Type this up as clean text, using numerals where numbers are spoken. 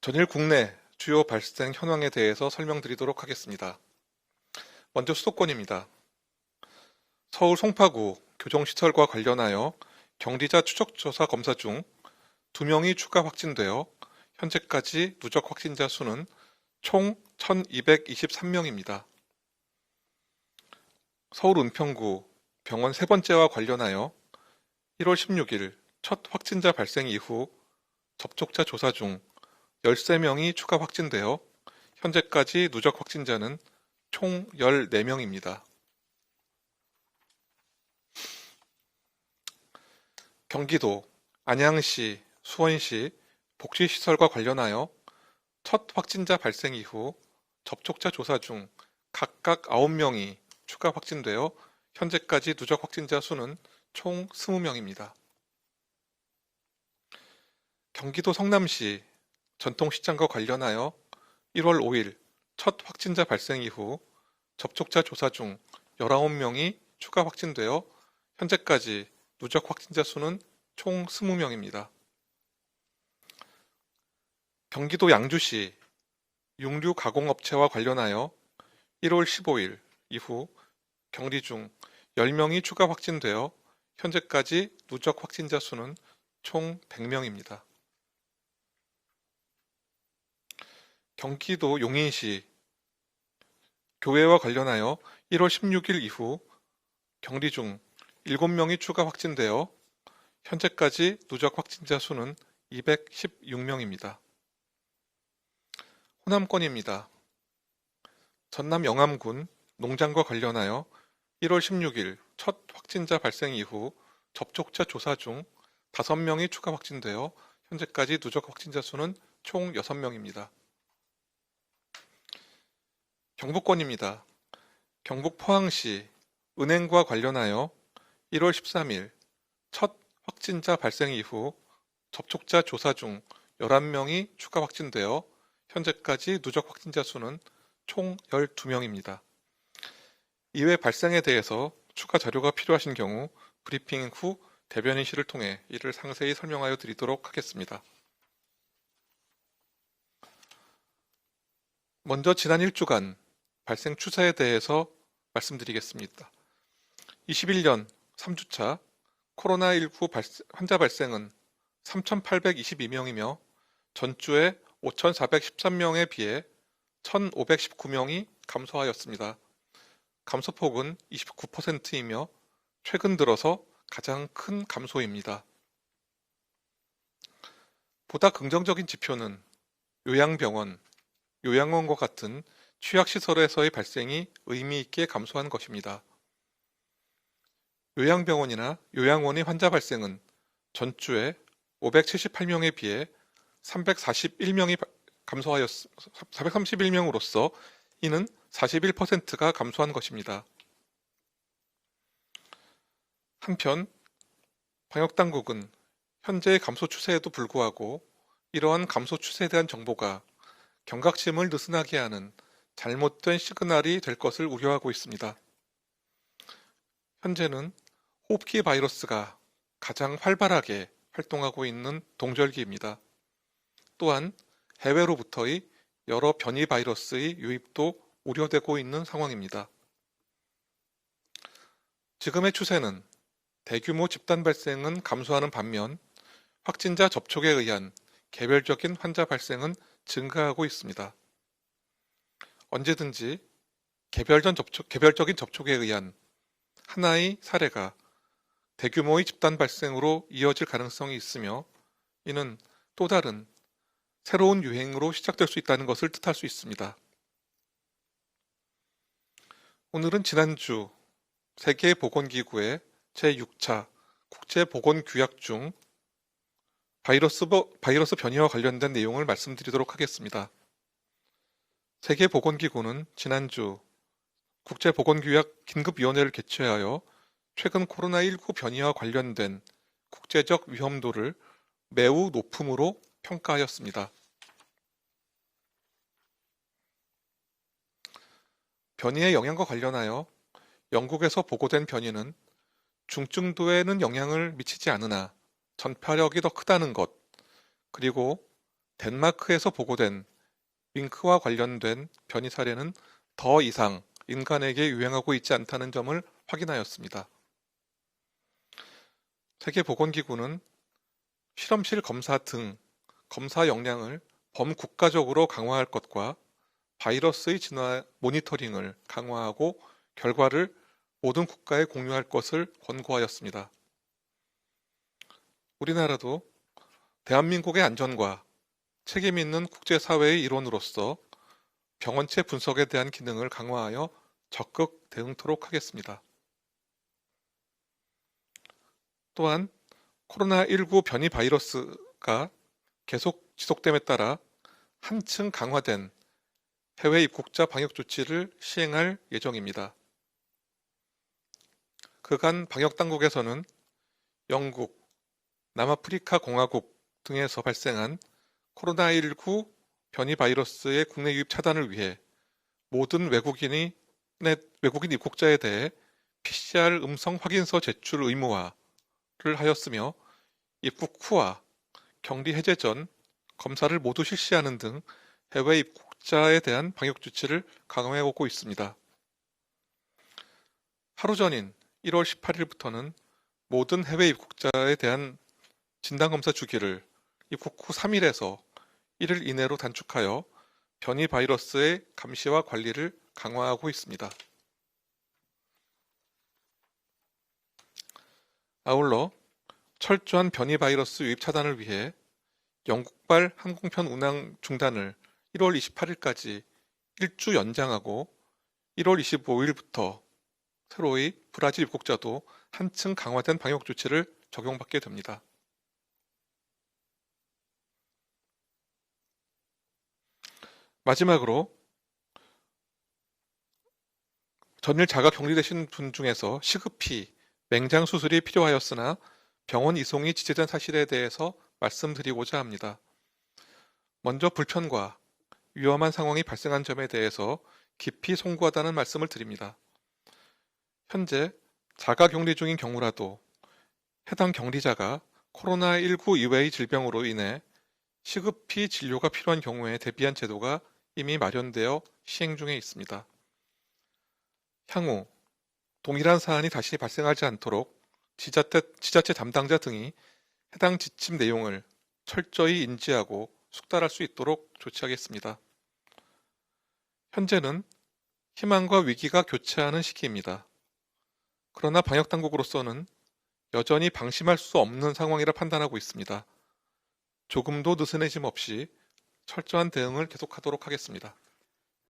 전일 국내 주요 발생 현황에 대해서 설명드리도록 하겠습니다. 먼저 수도권입니다. 서울 송파구 교정시설과 관련하여 격리자 추적조사 검사 중 2명이 추가 확진되어 현재까지 누적 확진자 수는 총 1223명입니다. 서울 은평구 병원 3번째와 관련하여 1월 16일 첫 확진자 발생 이후 접촉자 조사 중 13명이 추가 확진되어 현재까지 누적 확진자는 총 14명입니다. 경기도 안양시, 수원시 복지시설과 관련하여 첫 확진자 발생 이후 접촉자 조사 중 각각 9명이 추가 확진되어 현재까지 누적 확진자 수는 총 20명입니다. 경기도 성남시 전통시장과 관련하여 1월 5일 첫 확진자 발생 이후 접촉자 조사 중 19명이 추가 확진되어 현재까지 누적 확진자 수는 총 20명입니다. 경기도 양주시 육류 가공업체와 관련하여 1월 15일 이후 격리 중 10명이 추가 확진되어 현재까지 누적 확진자 수는 총 100명입니다. 경기도 용인시 교회와 관련하여 1월 16일 이후 격리 중 7명이 추가 확진되어 현재까지 누적 확진자 수는 216명입니다. 호남권입니다. 전남 영암군 농장과 관련하여 1월 16일 첫 확진자 발생 이후 접촉자 조사 중 5명이 추가 확진되어 현재까지 누적 확진자 수는 총 6명입니다. 경북권입니다. 경북 포항시 은행과 관련하여 1월 13일 첫 확진자 발생 이후 접촉자 조사 중 11명이 추가 확진되어 현재까지 누적 확진자 수는 총 12명입니다. 이외 발생에 대해서 추가 자료가 필요하신 경우 브리핑 후 대변인실을 통해 이를 상세히 설명하여 드리도록 하겠습니다. 먼저 지난 1주간 발생 추세에 대해서 말씀드리겠습니다. 21년 3주차 코로나19 환자 발생은 3,822명이며 전주에 5,413명에 비해 1,519명이 감소하였습니다. 감소폭은 29%이며 최근 들어서 가장 큰 감소입니다. 보다 긍정적인 지표는 요양병원, 요양원과 같은 취약시설에서의 발생이 의미 있게 감소한 것입니다. 요양병원이나 요양원의 환자 발생은 전주에 578명에 비해 341명이 감소하였 431명으로서 이는 41%가 감소한 것입니다. 한편 방역당국은 현재의 감소 추세에도 불구하고 이러한 감소 추세에 대한 정보가 경각심을 느슨하게 하는 잘못된 시그널이 될 것을 우려하고 있습니다. 현재는 호흡기 바이러스가 가장 활발하게 활동하고 있는 동절기입니다. 또한 해외로부터의 여러 변이 바이러스의 유입도 우려되고 있는 상황입니다. 지금의 추세는 대규모 집단 발생은 감소하는 반면 확진자 접촉에 의한 개별적인 환자 발생은 증가하고 있습니다. 언제든지 개별적인 접촉에 의한 하나의 사례가 대규모의 집단 발생으로 이어질 가능성이 있으며 이는 또 다른 새로운 유행으로 시작될 수 있다는 것을 뜻할 수 있습니다. 오늘은 지난주 세계보건기구의 제6차 국제보건규약 중 바이러스 변이와 관련된 내용을 말씀드리도록 하겠습니다. 세계보건기구는 지난주 국제보건규약 긴급위원회를 개최하여 최근 코로나19 변이와 관련된 국제적 위험도를 매우 높음으로 평가하였습니다. 변이의 영향과 관련하여 영국에서 보고된 변이는 중증도에는 영향을 미치지 않으나 전파력이 더 크다는 것, 그리고 덴마크에서 보고된 윙크와 관련된 변이 사례는 더 이상 인간에게 유행하고 있지 않다는 점을 확인하였습니다. 세계보건기구는 실험실 검사 등 검사 역량을 범국가적으로 강화할 것과 바이러스의 진화 모니터링을 강화하고 결과를 모든 국가에 공유할 것을 권고하였습니다. 우리나라도 대한민국의 안전과 책임 있는 국제사회의 일원으로서 병원체 분석에 대한 기능을 강화하여 적극 대응토록 하겠습니다. 또한 코로나19 변이 바이러스가 계속 지속됨에 따라 한층 강화된 해외 입국자 방역 조치를 시행할 예정입니다. 그간 방역당국에서는 영국, 남아프리카 공화국 등에서 발생한 코로나19 변이 바이러스의 국내 유입 차단을 위해 모든 외국인 입국자에 대해 PCR 음성 확인서 제출 의무화를 하였으며 입국 후와 격리 해제 전 검사를 모두 실시하는 등 해외 입국자에 대한 방역 조치를 강화해 오고 있습니다. 하루 전인 1월 18일부터는 모든 해외 입국자에 대한 진단검사 주기를 입국 후 3일에서 1일 이내로 단축하여 변이 바이러스의 감시와 관리를 강화하고 있습니다. 아울러 철저한 변이 바이러스 유입 차단을 위해 영국발 항공편 운항 중단을 1월 28일까지 1주 연장하고 1월 25일부터 새로이 브라질 입국자도 한층 강화된 방역 조치를 적용받게 됩니다. 마지막으로 전일 자가 격리되신 분 중에서 시급히 맹장 수술이 필요하였으나 병원 이송이 지체된 사실에 대해서 말씀드리고자 합니다. 먼저 불편과 위험한 상황이 발생한 점에 대해서 깊이 송구하다는 말씀을 드립니다. 현재 자가 격리 중인 경우라도 해당 격리자가 코로나19 이외의 질병으로 인해 시급히 진료가 필요한 경우에 대비한 제도가 이미 마련되어 시행 중에 있습니다. 향후 동일한 사안이 다시 발생하지 않도록 지자체 담당자 등이 해당 지침 내용을 철저히 인지하고 숙달할 수 있도록 조치하겠습니다. 현재는 희망과 위기가 교차하는 시기입니다. 그러나 방역당국으로서는 여전히 방심할 수 없는 상황이라 판단하고 있습니다. 조금도 느슨해짐 없이 철저한 대응을 계속하도록 하겠습니다.